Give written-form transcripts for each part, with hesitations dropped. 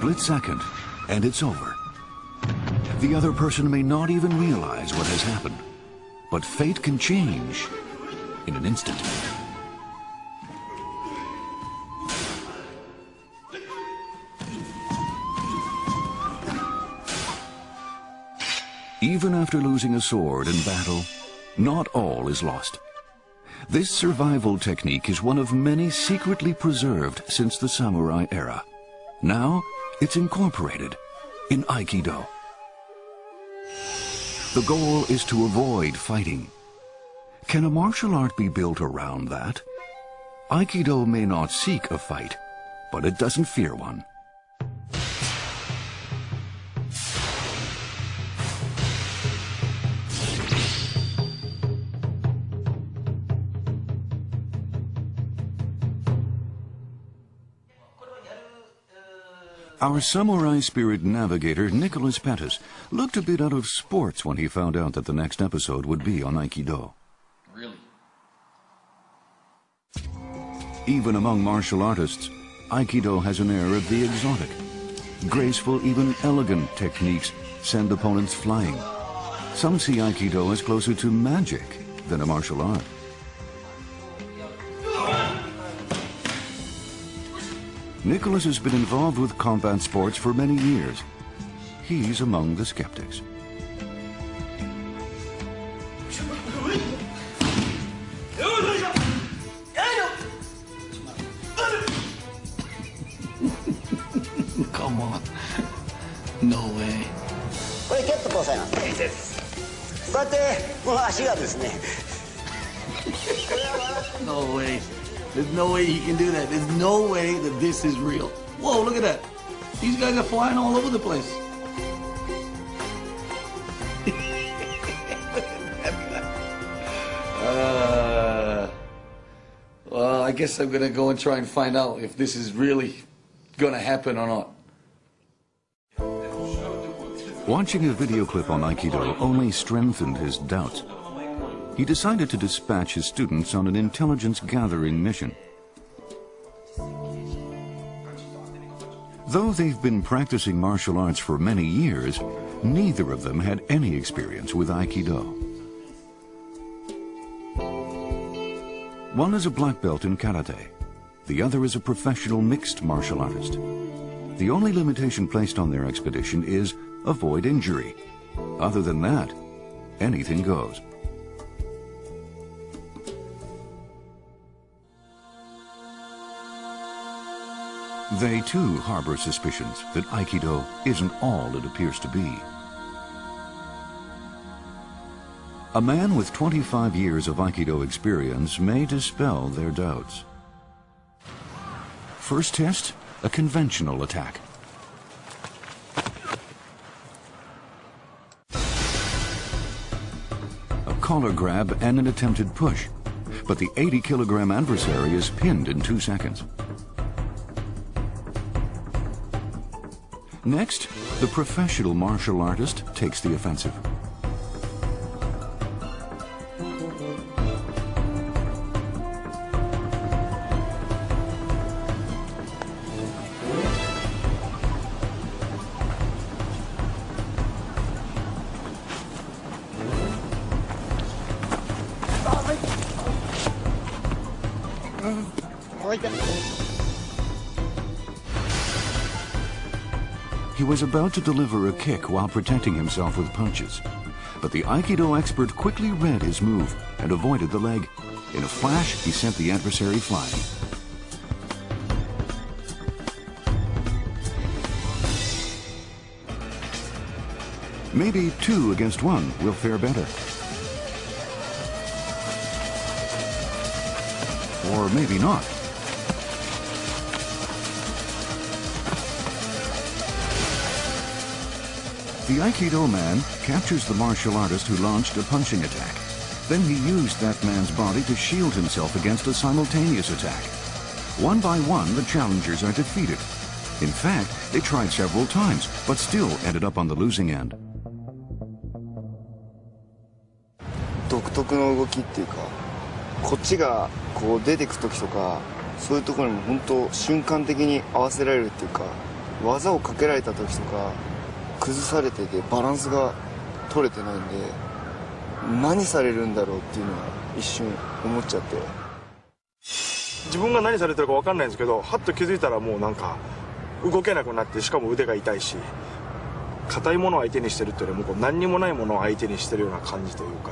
split second, and it's over. The other person may not even realize what has happened, but fate can change in an instant. Even after losing a sword in battle, not all is lost. This survival technique is one of many secretly preserved since the samurai era. Now, it's incorporated in Aikido. The goal is to avoid fighting. Can a martial art be built around that? Aikido may not seek a fight, but it doesn't fear one. Our samurai spirit navigator, Nicholas Pettis, looked a bit out of sorts when he found out that the next episode would be on Aikido. Really? Even among martial artists, Aikido has an air of the exotic. Graceful, even elegant techniques send opponents flying. Some see Aikido as closer to magic than a martial art. Nicholas has been involved with combat sports for many years. He's among the skeptics. Come on. No way. これ蹴ってくださいます。こうやってこの足がですね。No way. There's no way he can do that. There's no way that this is real. Whoa, look at that. These guys are flying all over the place. Well, I guess I'm gonna go and try and find out if this is really gonna happen or not. Watching a video clip on Aikido only strengthened his doubts. He decided to dispatch his students on an intelligence-gathering mission. Though they've been practicing martial arts for many years, neither of them had any experience with Aikido. One is a black belt in karate. The other is a professional mixed martial artist. The only limitation placed on their expedition is avoid injury. Other than that, anything goes. They too harbor suspicions that Aikido isn't all it appears to be. A man with 25 years of Aikido experience may dispel their doubts. First test, a conventional attack. A collar grab and an attempted push, but the 80-kilogram adversary is pinned in 2 seconds. Next, the professional martial artist takes the offensive. He was about to deliver a kick while protecting himself with punches. But the Aikido expert quickly read his move and avoided the leg. In a flash, he sent the adversary flying. Maybe 2 against 1 will fare better. Or maybe not. The Aikido man captures the martial artist who launched a punching attack. Then he used that man's body to shield himself against a simultaneous attack. One by one, the challengers are defeated. In fact, they tried several times, but still ended up on the losing end. 独特の動きっていうか、こっちがこう出てく時とか、そういうところにも本当瞬間的に合わせられるっていうか、技をかけられた時とか崩されててバランスが取れてないんで、何されるんだろうっていうのは一瞬思っちゃって。自分が何されてるか分かんないんですけど、はっと気づいたらもうなんか動けなくなって、しかも腕が痛いし、硬いものを相手にしてるっていうよりもこう何にもないものを相手にしてるような感じというか、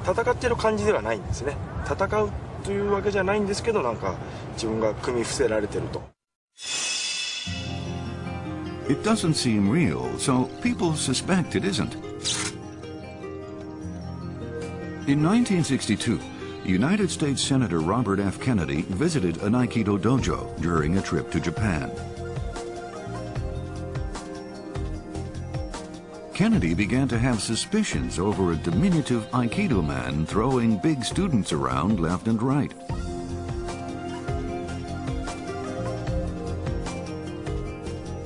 戦ってる感じではないんですね。戦うというわけじゃないんですけど、なんか自分が組み伏せられてると。It doesn't seem real, so people suspect it isn't. In 1962, United States Senator Robert F. Kennedy visited an Aikido dojo during a trip to Japan. Kennedy began to have suspicions over a diminutive Aikido man throwing big students around left and right.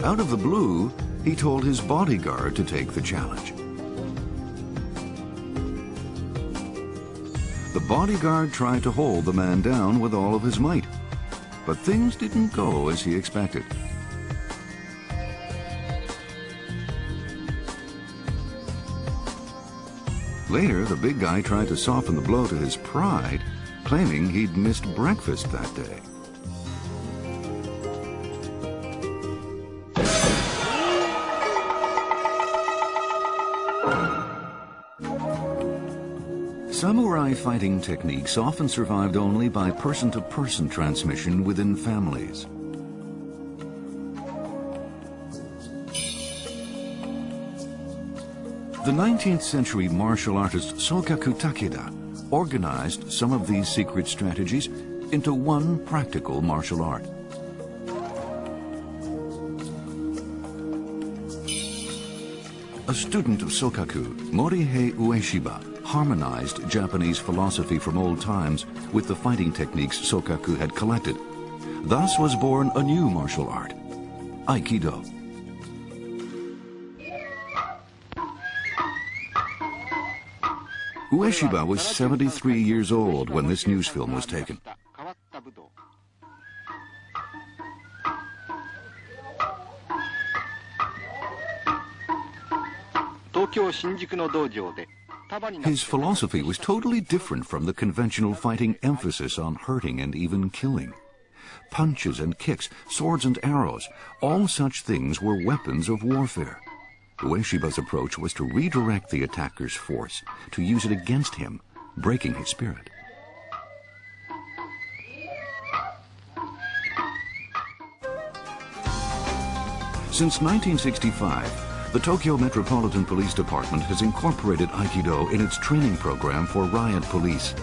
Out of the blue, he told his bodyguard to take the challenge. The bodyguard tried to hold the man down with all of his might, but things didn't go as he expected. Later, the big guy tried to soften the blow to his pride, claiming he'd missed breakfast that day. Samurai fighting techniques often survived only by person-to-person transmission within families. The 19th century martial artist Sokaku Takeda organized some of these secret strategies into one practical martial art. A student of Sokaku, Morihei Ueshiba, harmonized Japanese philosophy from old times with the fighting techniques Sokaku had collected. Thus was born a new martial art, Aikido. Ueshiba was 73 years old when this news film was taken. His philosophy was totally different from the conventional fighting emphasis on hurting and even killing. Punches and kicks, swords and arrows, all such things were weapons of warfare. Ueshiba's approach was to redirect the attacker's force, to use it against him, breaking his spirit. Since 1965, the Tokyo Metropolitan Police Department has incorporated Aikido in its training program for riot police.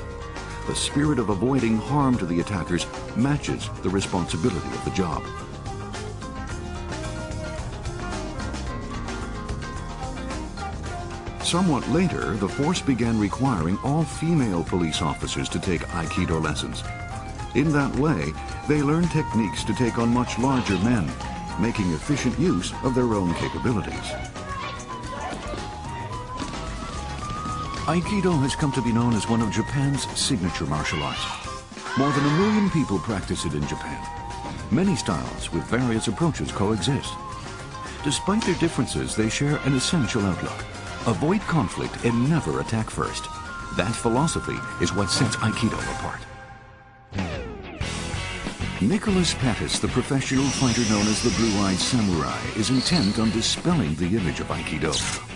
The spirit of avoiding harm to the attackers matches the responsibility of the job. Somewhat later, the force began requiring all female police officers to take Aikido lessons. In that way, they learned techniques to take on much larger men, making efficient use of their own capabilities. Aikido has come to be known as one of Japan's signature martial arts. More than 1 million people practice it in Japan. Many styles with various approaches coexist. Despite their differences, they share an essential outlook. Avoid conflict and never attack first. That philosophy is what sets Aikido apart. Nicholas Pattis, the professional fighter known as the Blue-Eyed Samurai, is intent on dispelling the image of Aikido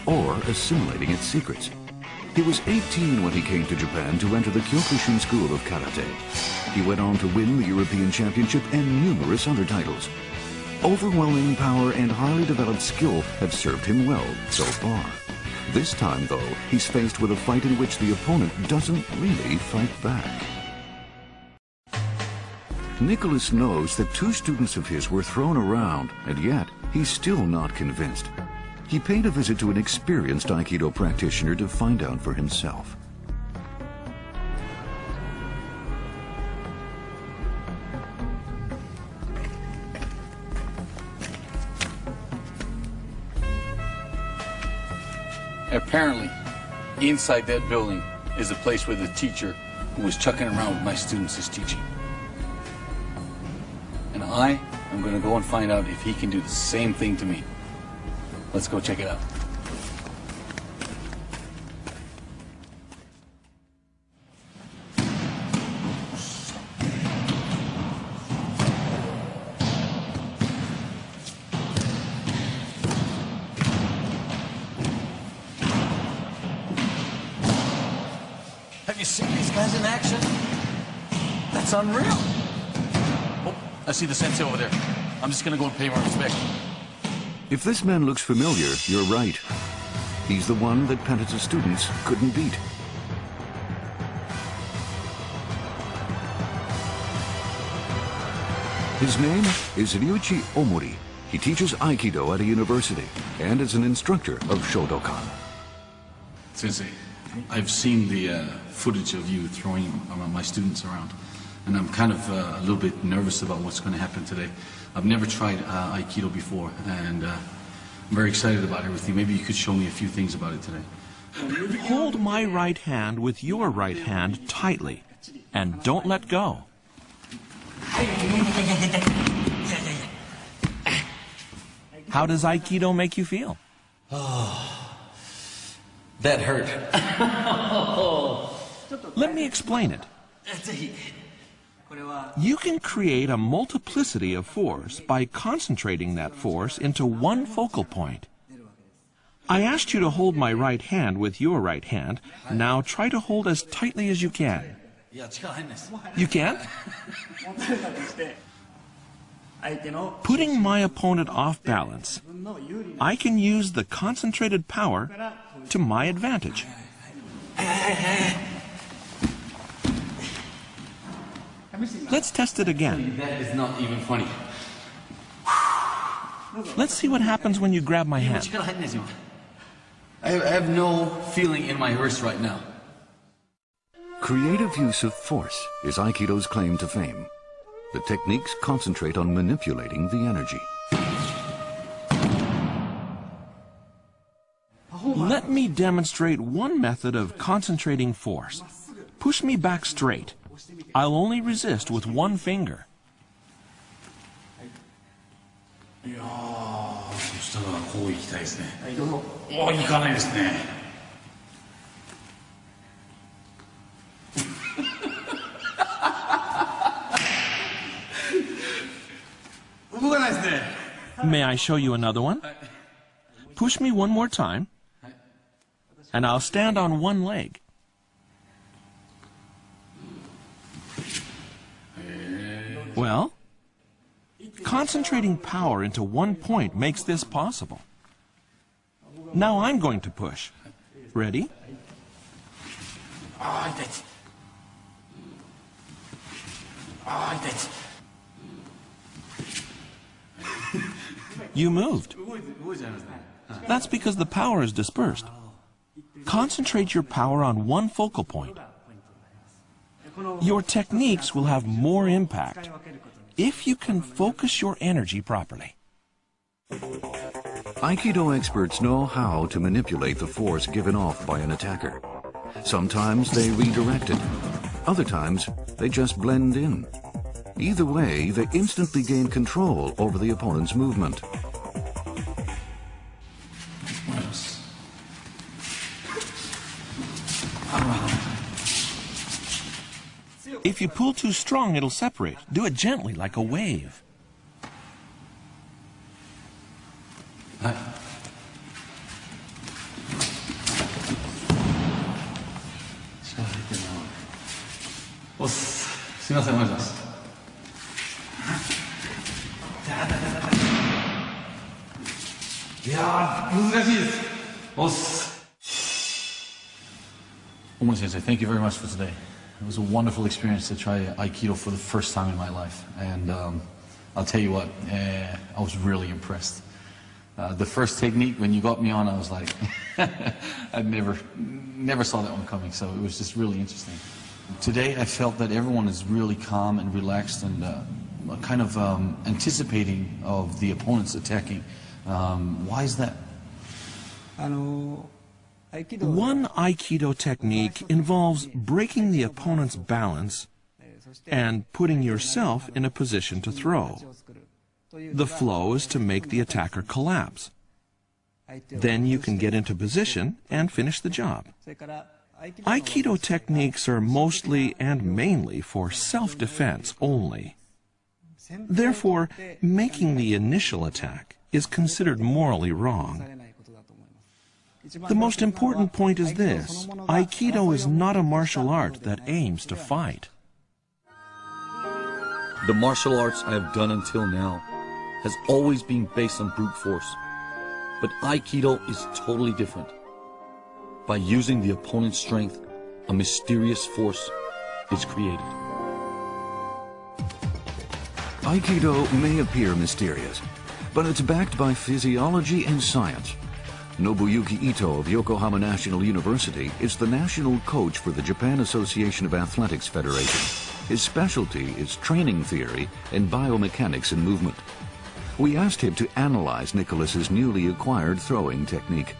or assimilating its secrets. He was 18 when he came to Japan to enter the Kyokushin School of Karate. He went on to win the European Championship and numerous other titles. Overwhelming power and highly developed skill have served him well so far. This time, though, he's faced with a fight in which the opponent doesn't really fight back. Nicholas knows that 2 students of his were thrown around, and yet he's still not convinced. He paid a visit to an experienced Aikido practitioner to find out for himself. Apparently, inside that building is a place where the teacher who was chucking around with my students is teaching. And I I'm going to go and find out if he can do the same thing to me. Let's go check it out. Have you seen these guys in action? That's unreal. Oh, I see the sensei over there. I'm just gonna go and pay my respect. If this man looks familiar, you're right. He's the one that Penta's students couldn't beat. His name is Ryuichi Omori. He teaches Aikido at a university and is an instructor of Shodokan. Sensei, I've seen the footage of you throwing my students around, and I'm kind of a little bit nervous about what's going to happen today. I've never tried Aikido before, and I'm very excited about everything. Maybe you could show me a few things about it today. Hold my right hand with your right hand tightly, and don't let go. How does Aikido make you feel? That hurt. Let me explain it. You can create a multiplicity of force by concentrating that force into one focal point. I asked you to hold my right hand with your right hand. Now try to hold as tightly as you can. You can't? Putting my opponent off balance, I can use the concentrated power to my advantage. Let's test it again. That is not even funny. Let's see what happens when you grab my hand. I have no feeling in my wrist right now. Creative use of force is Aikido's claim to fame. The techniques concentrate on manipulating the energy. Let me demonstrate one method of concentrating force. Push me back straight. I'll only resist with one finger. いやー、そしたらこう行きたいですね。おー、行かないですね。動かないですね。May I show you another one? Push me one more time, and I'll stand on one leg. Well, concentrating power into one point makes this possible. Now I'm going to push. Ready? You moved. That's because the power is dispersed. Concentrate your power on one focal point. Your techniques will have more impact if you can focus your energy properly. Aikido experts know how to manipulate the force given off by an attacker. Sometimes they redirect it. Other times, they just blend in. Either way, they instantly gain control over the opponent's movement. If you pull too strong, it'll separate. Do it gently, like a wave. Omori Sensei, thank you very much for today. It was a wonderful experience to try Aikido for the first time in my life. And I'll tell you what, I was really impressed. The first technique, when you got me on, I was like, I never saw that one coming. So it was just really interesting. Today, I felt that everyone is really calm and relaxed and kind of anticipating of the opponent's attacking. Why is that? One Aikido technique involves breaking the opponent's balance and putting yourself in a position to throw. The flow is to make the attacker collapse. Then you can get into position and finish the job. Aikido techniques are mostly and mainly for self-defense only. Therefore, making the initial attack is considered morally wrong. The most important point is this: Aikido is not a martial art that aims to fight. The martial arts I have done until now has always been based on brute force. But Aikido is totally different. By using the opponent's strength, a mysterious force is created. Aikido may appear mysterious, but it's backed by physiology and science. Nobuyuki Ito of Yokohama National University is the national coach for the Japan Association of Athletics Federation. His specialty is training theory and biomechanics in movement. We asked him to analyze Nicholas's newly acquired throwing technique.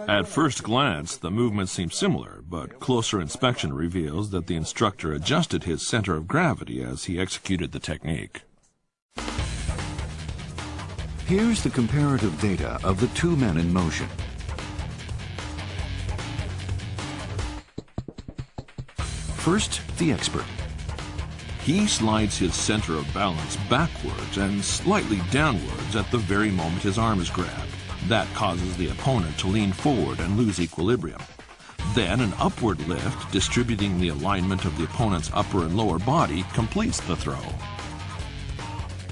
At first glance, the movements seem similar, but closer inspection reveals that the instructor adjusted his center of gravity as he executed the technique. Here's the comparative data of the two men in motion. First, the expert. He slides his center of balance backwards and slightly downwards at the very moment his arm is grabbed. That causes the opponent to lean forward and lose equilibrium. Then an upward lift, distributing the alignment of the opponent's upper and lower body, completes the throw.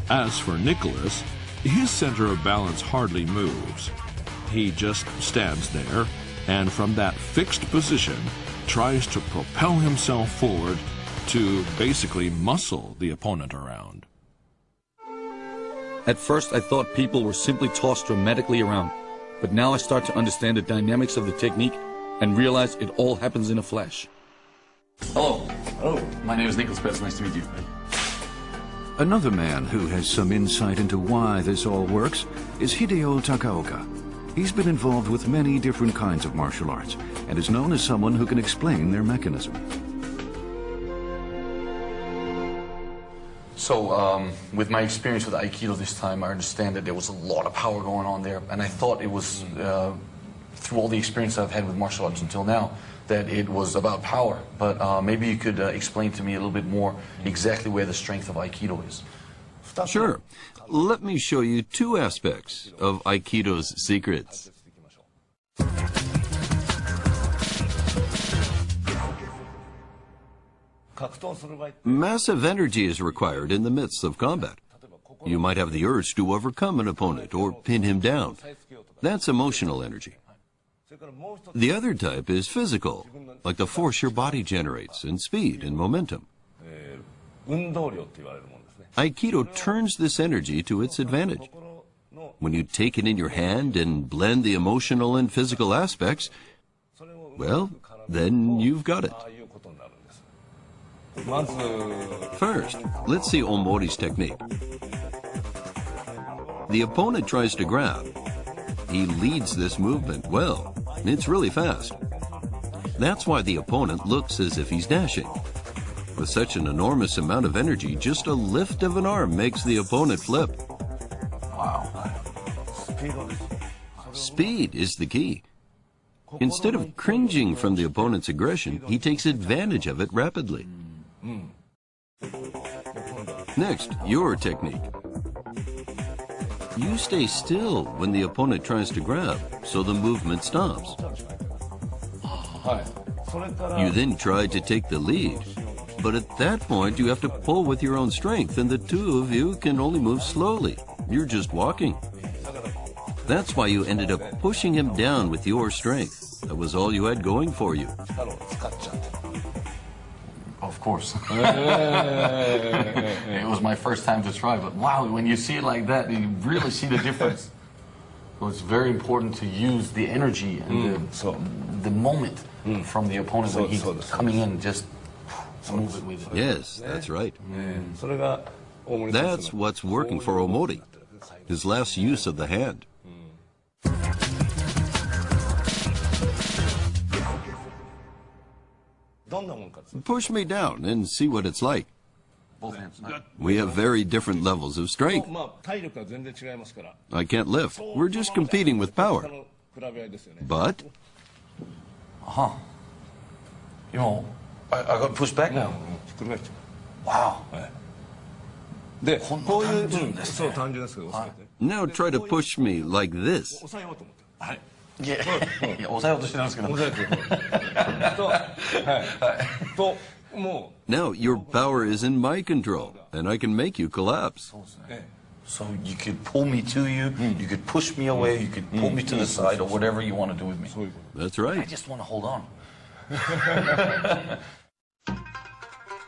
As for Nicholas, his center of balance hardly moves. He just stands there, and from that fixed position, tries to propel himself forward to basically muscle the opponent around. At first, I thought people were simply tossed dramatically around, but now I start to understand the dynamics of the technique and realize it all happens in a flash. Hello. Hello. My name is Nicholas Betts. Nice to meet you. Another man who has some insight into why this all works is Hideo Takaoka. He's been involved with many different kinds of martial arts and is known as someone who can explain their mechanism. So, with my experience with Aikido this time, I understand that there was a lot of power going on there, and I thought it was, through all the experience I've had with martial arts until now, that it was about power. But maybe you could explain to me a little bit more exactly where the strength of Aikido is. Sure. Let me show you two aspects of Aikido's secrets. Massive energy is required in the midst of combat. You might have the urge to overcome an opponent or pin him down. That's emotional energy. The other type is physical, like the force your body generates in speed and momentum. Aikido turns this energy to its advantage. When you take it in your hand and blend the emotional and physical aspects, well, then you've got it. First, let's see Omori's technique. The opponent tries to grab. He leads this movement well. It's really fast. That's why the opponent looks as if he's dashing. With such an enormous amount of energy, just a lift of an arm makes the opponent flip. Wow. Speed is the key. Instead of cringing from the opponent's aggression, he takes advantage of it rapidly. Next, your technique. You stay still when the opponent tries to grab, so the movement stops. You then try to take the lead, but at that point you have to pull with your own strength, and the two of you can only move slowly. You're just walking. That's why you ended up pushing him down with your strength. That was all you had going for you. Of course. It was my first time to try, but wow, when you see it like that, you really see the difference. So it's very important to use the energy and the moment from the opponent when he's coming in, just move it with it. Yes, that's right. That's what's working for Omori, his last use of the hand. Push me down and see what it's like. Both hands. We have very different levels of strength. I can't lift. We're just competing with power. But You know, I got pushed back now. Wow. now try to push me like this. Yeah. 抑えようとしてるんですけど。Now your power is in my control, and I can make you collapse. So you could pull me to you, you could push me away, you could pull me to the side, or whatever you want to do with me. That's right. I just want to hold on.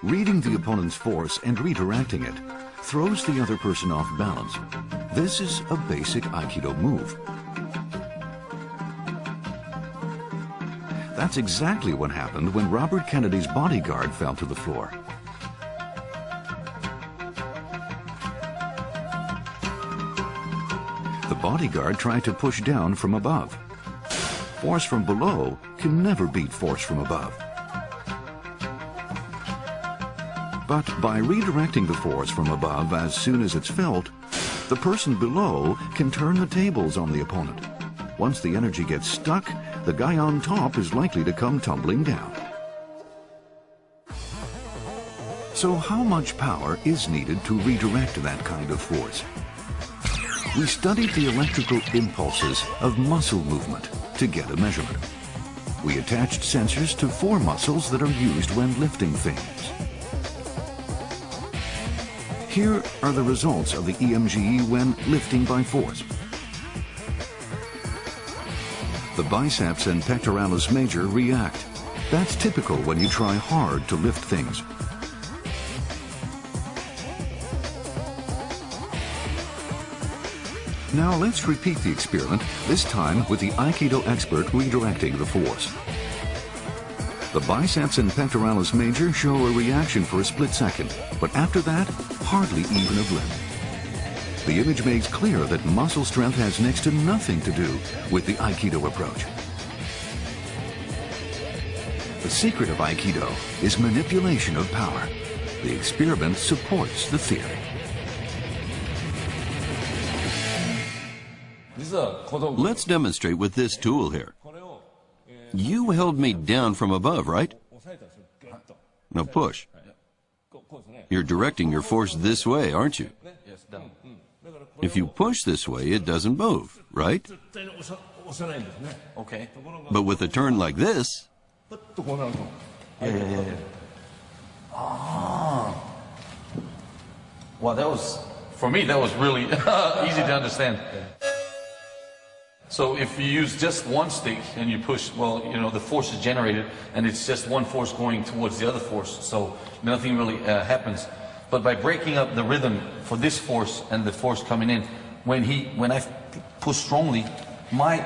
Reading the opponent's force and redirecting it throws the other person off balance. This is a basic Aikido move. That's exactly what happened when Robert Kennedy's bodyguard fell to the floor. The bodyguard tried to push down from above. Force from below can never beat force from above. But by redirecting the force from above as soon as it's felt, the person below can turn the tables on the opponent. Once the energy gets stuck, the guy on top is likely to come tumbling down. So how much power is needed to redirect that kind of force? We studied the electrical impulses of muscle movement to get a measurement. We attached sensors to 4 muscles that are used when lifting things. Here are the results of the EMG when lifting by force. The biceps and pectoralis major react. That's typical when you try hard to lift things. Now let's repeat the experiment, this time with the Aikido expert redirecting the force. The biceps and pectoralis major show a reaction for a split second, but after that, hardly even a blip. The image makes clear that muscle strength has next to nothing to do with the Aikido approach. The secret of Aikido is manipulation of power. The experiment supports the theory. Let's demonstrate with this tool here. You held me down from above, right? Now push. You're directing your force this way, aren't you? Yes, down. If you push this way, it doesn't move, right? Okay. But with a turn like this... Yeah. Ah. Well, that was, for me, that was really easy to understand. So if you use just one stick and you push, well, you know, the force is generated and it's just one force going towards the other force, so nothing really happens. But by breaking up the rhythm for this force and the force coming in, when I push strongly, my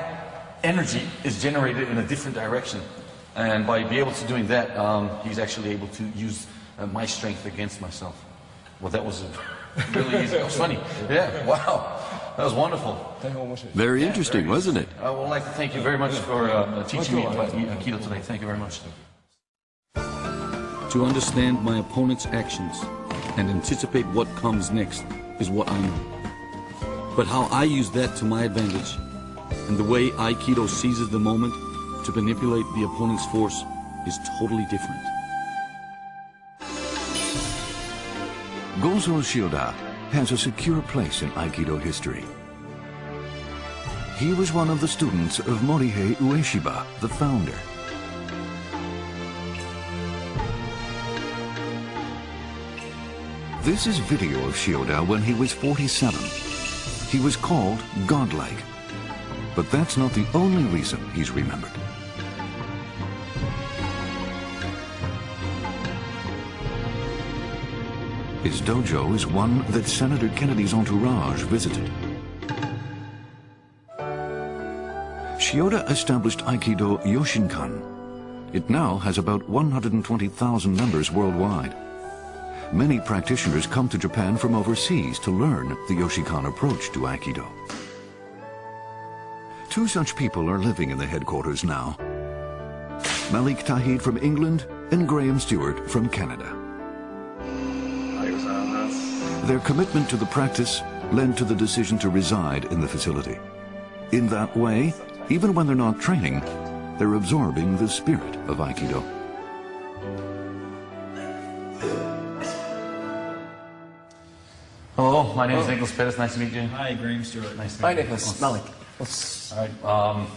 energy is generated in a different direction. And by being able to doing that, he's actually able to use my strength against myself. Well, that was really easy. It was funny. Yeah, wow. That was wonderful. Very interesting, wasn't it? I would like to thank you very much for teaching me about Aikido today. Thank you very much. To understand my opponent's actions and anticipate what comes next is what I know. But how I use that to my advantage and the way Aikido seizes the moment to manipulate the opponent's force is totally different. Gozo Shioda has a secure place in Aikido history. He was one of the students of Morihei Ueshiba, the founder. This is video of Shioda when he was 47. He was called godlike, but that's not the only reason he's remembered. His dojo is one that Senator Kennedy's entourage visited. Shioda established Aikido Yoshinkan. It now has about 120,000 members worldwide. Many practitioners come to Japan from overseas to learn the Yoshinkan approach to Aikido. 2 such people are living in the headquarters now. Malik Tahid from England and Graham Stewart from Canada. Their commitment to the practice led to the decision to reside in the facility. In that way, even when they're not training, they're absorbing the spirit of Aikido. Hello, my name is Nicholas Pettis. Nice to meet you. Hi, Graham Stewart. Nice to Hi, meet you. Nicholas. Malik. All right.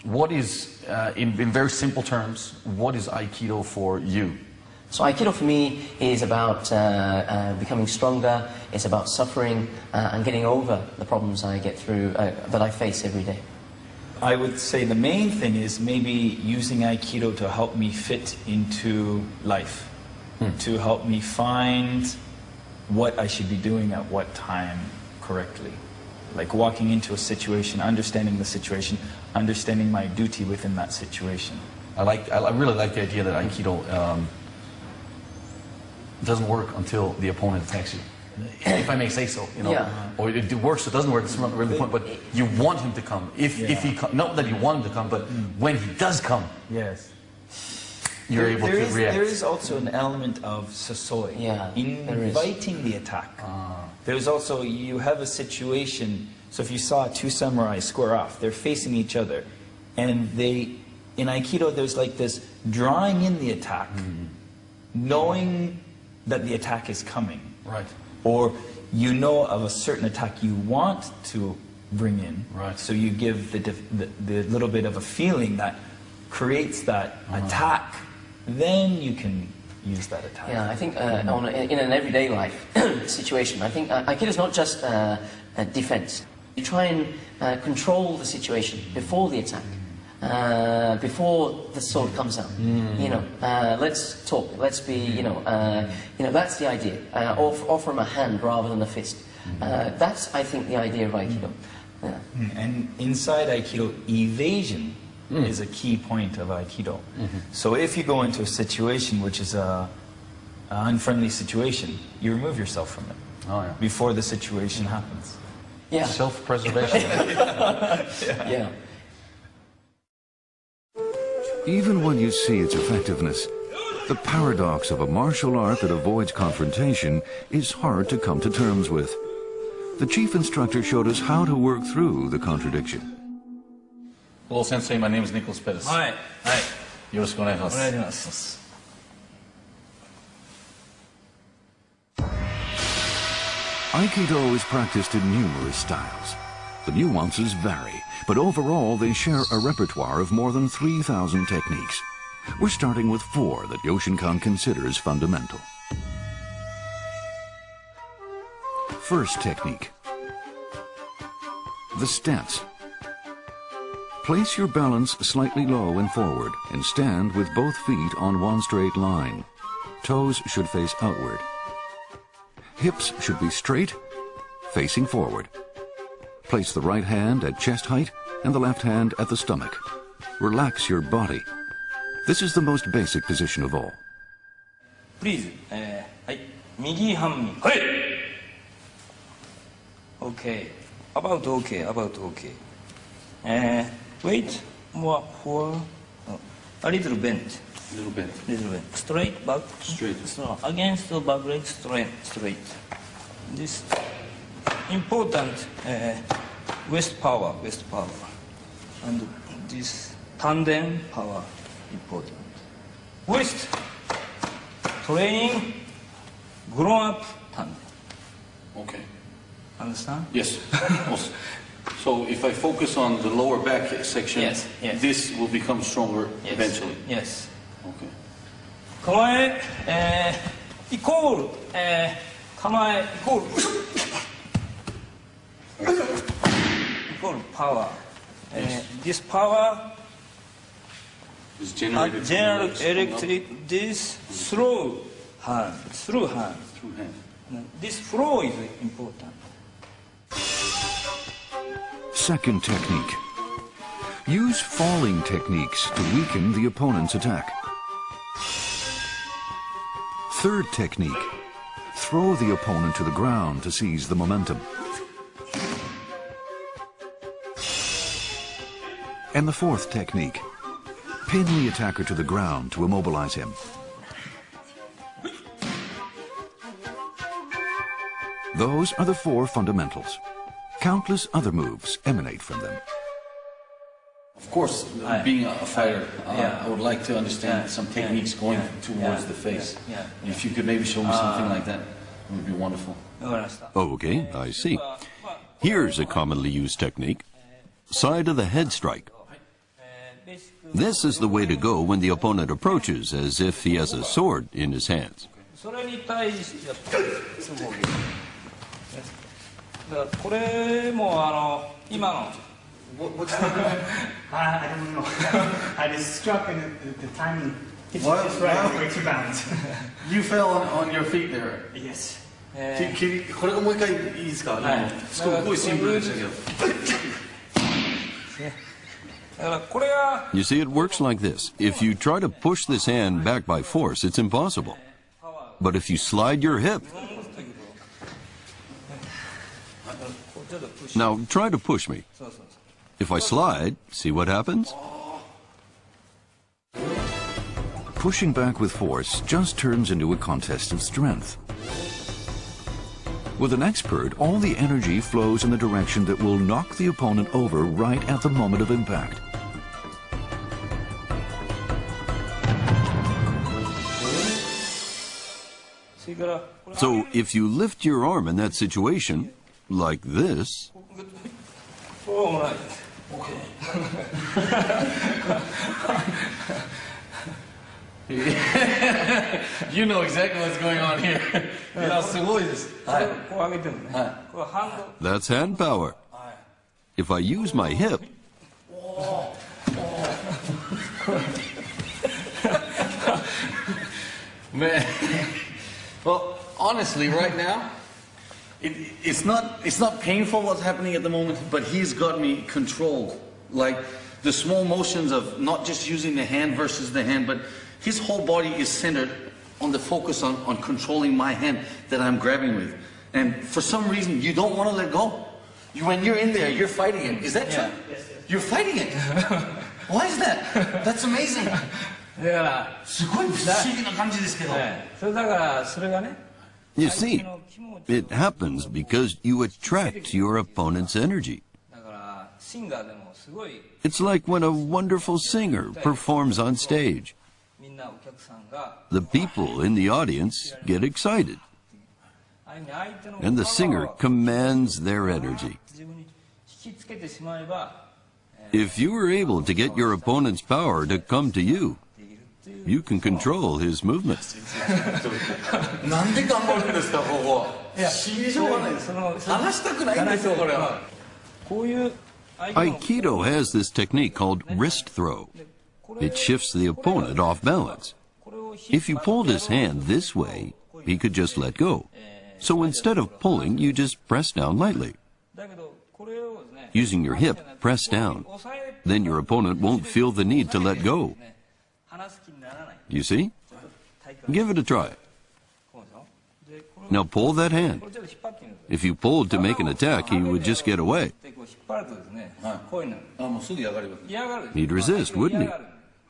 What is, in very simple terms, what is Aikido for you? So Aikido for me is about becoming stronger. It's about suffering and getting over the problems I get through, that I face every day. I would say the main thing is maybe using Aikido to help me fit into life, to help me find what I should be doing at what time correctly. Like walking into a situation, understanding the situation, understanding my duty within that situation. I really like the idea that Aikido doesn't work until the opponent attacks you. If I may say so, you know, Yeah. or it works, it doesn't work. It's not really the point. But you want him to come. If he not that you want him to come, but when he does come, yes, you're able to react. There is also an element of sasoi, inviting the attack. There's also, you have a situation, so if you saw two samurais square off, they're facing each other, and in Aikido there's like this drawing in the attack, knowing that the attack is coming. Right. Or you know of a certain attack you want to bring in, right. So you give the little bit of a feeling that creates that attack, then you can use that attack. Yeah, I think in an everyday life situation, I think Aikido is not just defense. You try and control the situation before the attack, before the sword comes out. You know, let's talk. Let's be. You know, that's the idea. Offer him a hand rather than a fist. That's, I think, the idea of Aikido. Yeah. And inside Aikido, evasion is a key point of Aikido. So if you go into a situation which is an unfriendly situation, you remove yourself from it before the situation happens. Yeah. Self-preservation. Yeah. Even when you see its effectiveness, the paradox of a martial art that avoids confrontation is hard to come to terms with. The chief instructor showed us how to work through the contradiction. Hello, Sensei. My name is Nicholas Pettis. Hi. Hi. Yoroshiku onegaishimasu. Aikido is practiced in numerous styles. The nuances vary, but overall they share a repertoire of more than 3,000 techniques. We're starting with 4 that Yoshinkan considers fundamental. First technique, the stance. Place your balance slightly low and forward and stand with both feet on one straight line. Toes should face outward. Hips should be straight, facing forward. Place the right hand at chest height and the left hand at the stomach. Relax your body. This is the most basic position of all. Please, 右半身。はい。Okay. About okay. Wait more for a little bent. Little bent. Straight back. Straight. So against the back leg, straight. This important waist power, and this tandem power important. Waist training, grown up tandem. Okay. Understand? Yes. So if I focus on the lower back section, yes. this will become stronger eventually. Yes. Okay. 構え、イコール、構えイコールイコールパワー。This power is generated general electric. This through hand. This flow is important. Second technique. Use falling techniques to weaken the opponent's attack. Third technique. Throw the opponent to the ground to seize the momentum. And the fourth technique. Pin the attacker to the ground to immobilize him. Those are the 4 fundamentals. Countless other moves emanate from them. Of course, being a fighter, I would like to understand some techniques going towards the face. If you could maybe show me something like that, it would be wonderful. Okay, I see. Here's a commonly used technique. Side of the head strike. This is the way to go when the opponent approaches, as if he has a sword in his hands. What's that? I don't know. I just struck and the timing it's just right way to bounce. You fell on your feet there. Yes. これがもう一回いいですか？すごいシンプルでしたけど。You see, it works like this. If you try to push this hand back by force, it's impossible. But if you slide your hip... Now, try to push me. If I slide, see what happens? Pushing back with force just turns into a contest of strength. With an expert, all the energy flows in the direction that will knock the opponent over right at the moment of impact. So, if you lift your arm in that situation, like this... You know exactly what's going on here. That's hand power. If I use my hip... Man, well, honestly, right now, it's not painful what's happening at the moment, but he's got me controlled. Like the small motions of not just using the hand versus the hand, but his whole body is centered on the focus on controlling my hand that I'm grabbing with. And for some reason, you don't want to let go. When you're in there, you're fighting it. Is that true? Yes. You're fighting it. Why is that? That's amazing. You see, it happens because you attract your opponent's energy. It's like when a wonderful singer performs on stage. The people in the audience get excited, and the singer commands their energy. If you are able to get your opponent's power to come to you, you can control his movements. Aikido has this technique called wrist throw. It shifts the opponent off balance. If you pulled his hand this way, he could just let go. So instead of pulling, you just press down lightly. Using your hip, press down. Then your opponent won't feel the need to let go. You see? Give it a try. Now pull that hand. If you pulled to make an attack, he would just get away. He'd resist, wouldn't he?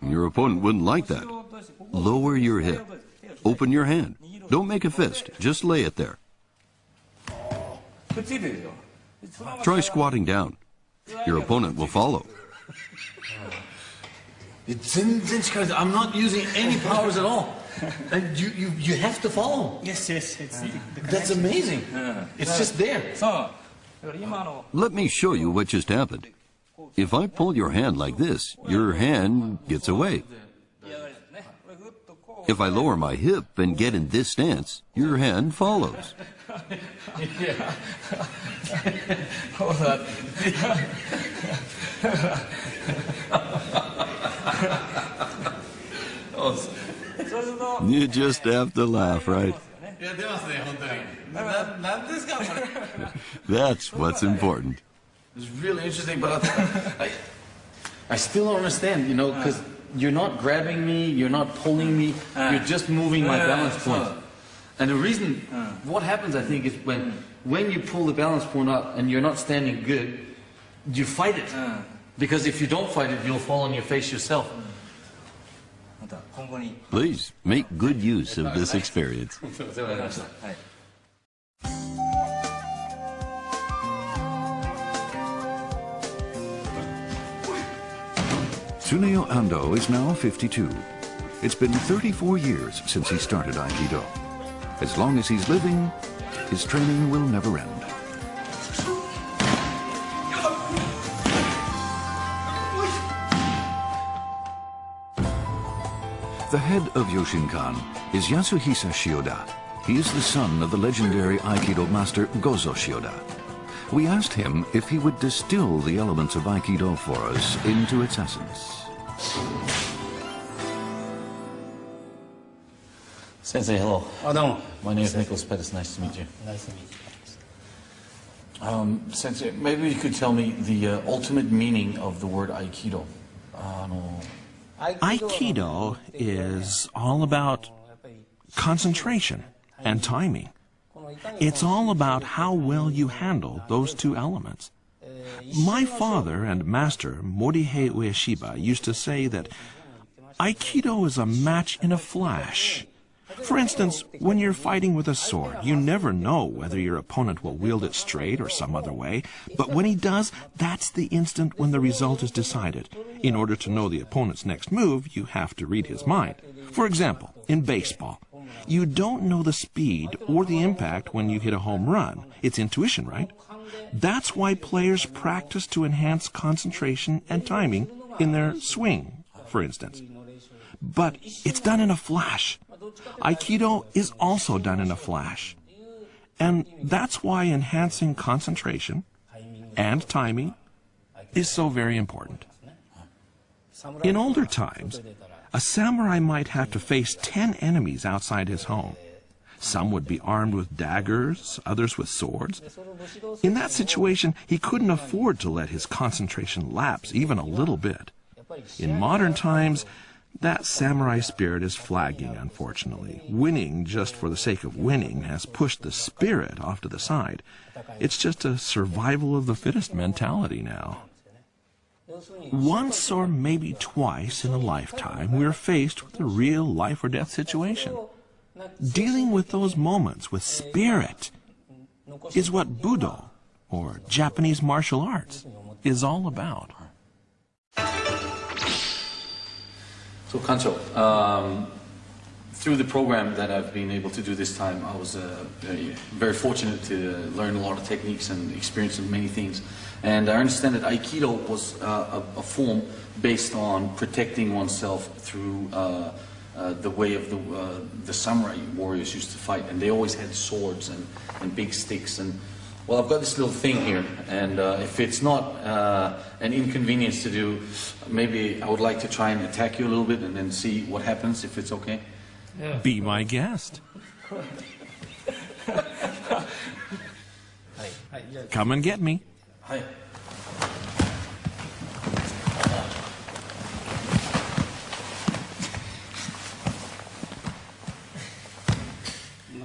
Your opponent wouldn't like that. Lower your hip. Open your hand. Don't make a fist. Just lay it there. Try squatting down. Your opponent will follow. I'm not using any powers at all. And you have to follow. Yes. That's amazing. It's just there. Let me show you what just happened. If I pull your hand like this, your hand gets away. If I lower my hip and get in this stance, your hand follows. You just have to laugh, right? That's what's important. It's really interesting, but I still don't understand, because you're not grabbing me, you're not pulling me, you're just moving my balance point. And the reason, what happens, I think, is when you pull the balance point up and you're not standing good, you fight it. Because if you don't fight it, you'll fall on your face yourself. Please, make good use of this experience. Tsuneo Ando is now 52. It's been 34 years since he started Aikido. As long as he's living, his training will never end. The head of Yoshinkan is Yasuhisa Shioda. He is the son of the legendary Aikido master Gozo Shioda. We asked him if he would distill the elements of Aikido for us into its essence. Sensei, hello. Oh, no. My name is Nicholas Pettis. Nice to meet you. Nice to meet you. Sensei, maybe you could tell me the ultimate meaning of the word Aikido. Aikido is all about concentration and timing. It's all about how well you handle those two elements. My father and master, Morihei Ueshiba, used to say that Aikido is a match in a flash. For instance, when you're fighting with a sword, you never know whether your opponent will wield it straight or some other way, but when he does, that's the instant when the result is decided. In order to know the opponent's next move, you have to read his mind. For example, in baseball, you don't know the speed or the impact when you hit a home run. It's intuition, right? That's why players practice to enhance concentration and timing in their swing, for instance. But it's done in a flash. Aikido is also done in a flash. And that's why enhancing concentration and timing is so very important. In older times, a samurai might have to face 10 enemies outside his home. Some would be armed with daggers, others with swords. In that situation, he couldn't afford to let his concentration lapse even a little bit. In modern times, that samurai spirit is flagging, unfortunately. Winning just for the sake of winning has pushed the spirit off to the side. It's just a survival of the fittest mentality now. Once or maybe twice in a lifetime, we're faced with a real life or death situation. Dealing with those moments with spirit is what Budo, or Japanese martial arts, is all about. So, Kancho, through the program that I've been able to do this time, I was very fortunate to learn a lot of techniques and experience many things. And I understand that Aikido was a form based on protecting oneself through the way of the samurai warriors used to fight. And they always had swords and big sticks. And well, I've got this little thing here, and if it's not an inconvenience to do, maybe I would like to try and attack you a little bit and then see what happens, if it's okay. Yeah. Be my guest. Come and get me. Hi.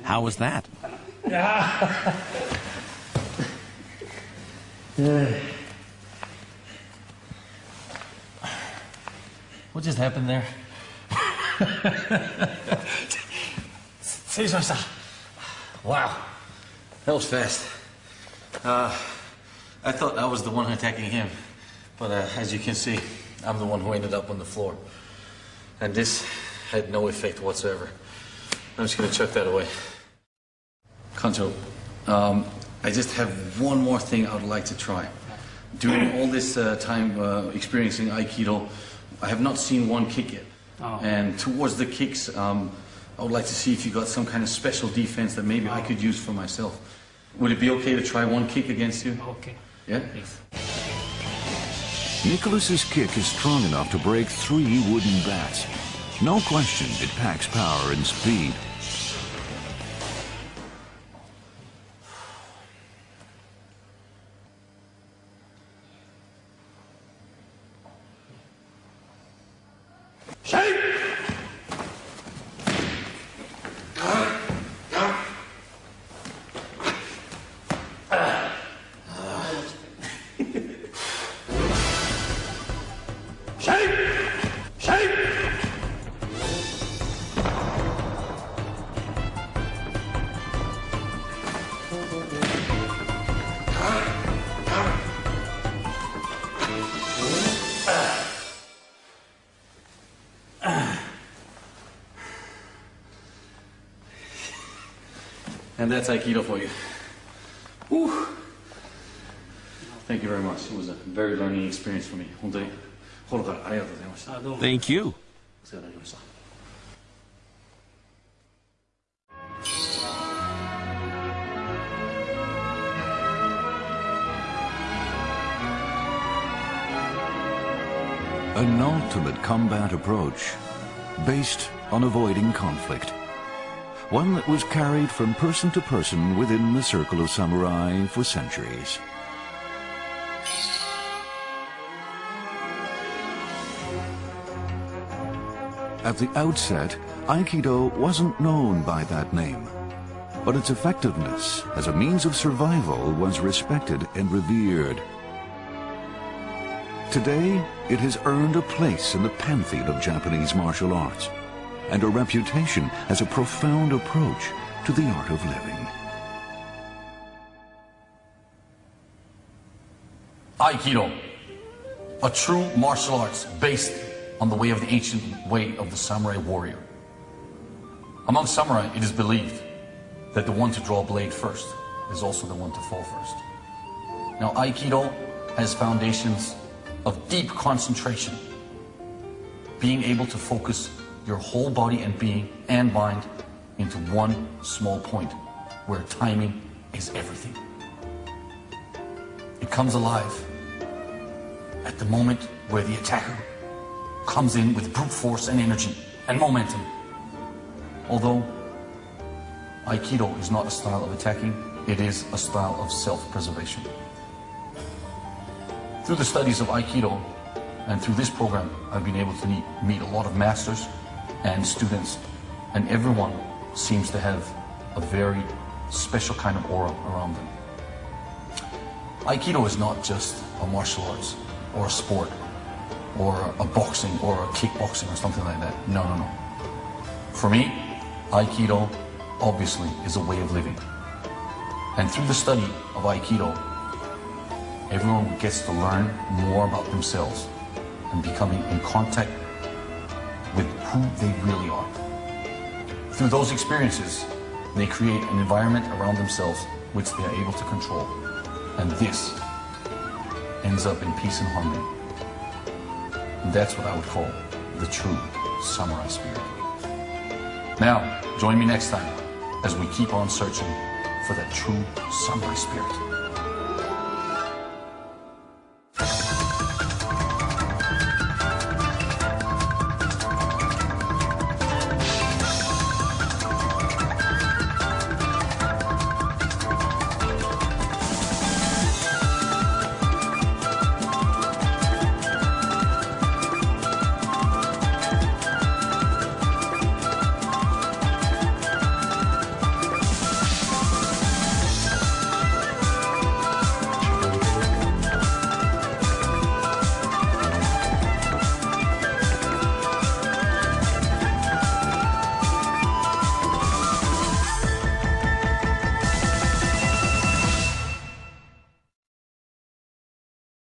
How was that? What just happened there? Wow, that was fast. I thought I was the one attacking him, but as you can see, I'm the one who ended up on the floor. And this had no effect whatsoever. I'm just going to chuck that away. Kancho, I just have one more thing I would like to try. During all this time experiencing Aikido, I have not seen one kick yet. Oh. And towards the kicks, I would like to see if you got some kind of special defense that maybe I could use for myself. Would it be okay to try one kick against you? Okay. Yeah? Yes. Nicholas's kick is strong enough to break 3 wooden bats. No question, it packs power and speed. And that's Aikido for you. Whew. Thank you very much. It was a very learning experience for me. 本当に心からありがとうございました。Thank you. お世話になりました。An ultimate combat approach based on avoiding conflict. One that was carried from person to person within the circle of samurai for centuries. At the outset, Aikido wasn't known by that name, but its effectiveness as a means of survival was respected and revered. Today, it has earned a place in the pantheon of Japanese martial arts and a reputation as a profound approach to the art of living. Aikido, a true martial arts based on the way of the ancient way of the samurai warrior. Among samurai, it is believed that the one to draw a blade first is also the one to fall first. Now, Aikido has foundations of deep concentration, being able to focus your whole body and being and mind into one small point where timing is everything. It comes alive at the moment where the attacker comes in with brute force and energy and momentum. Although Aikido is not a style of attacking, it is a style of self-preservation. Through the studies of Aikido and through this program, I've been able to meet a lot of masters and students, and everyone seems to have a very special kind of aura around them. Aikido is not just a martial arts or a sport or a boxing or a kickboxing or something like that. No, no, no. For me, Aikido obviously is a way of living. And through the study of Aikido, everyone gets to learn more about themselves and becoming in contact with who they really are. Through those experiences, they create an environment around themselves which they are able to control. And this ends up in peace and harmony. And that's what I would call the true samurai spirit. Now, join me next time as we keep on searching for that true samurai spirit.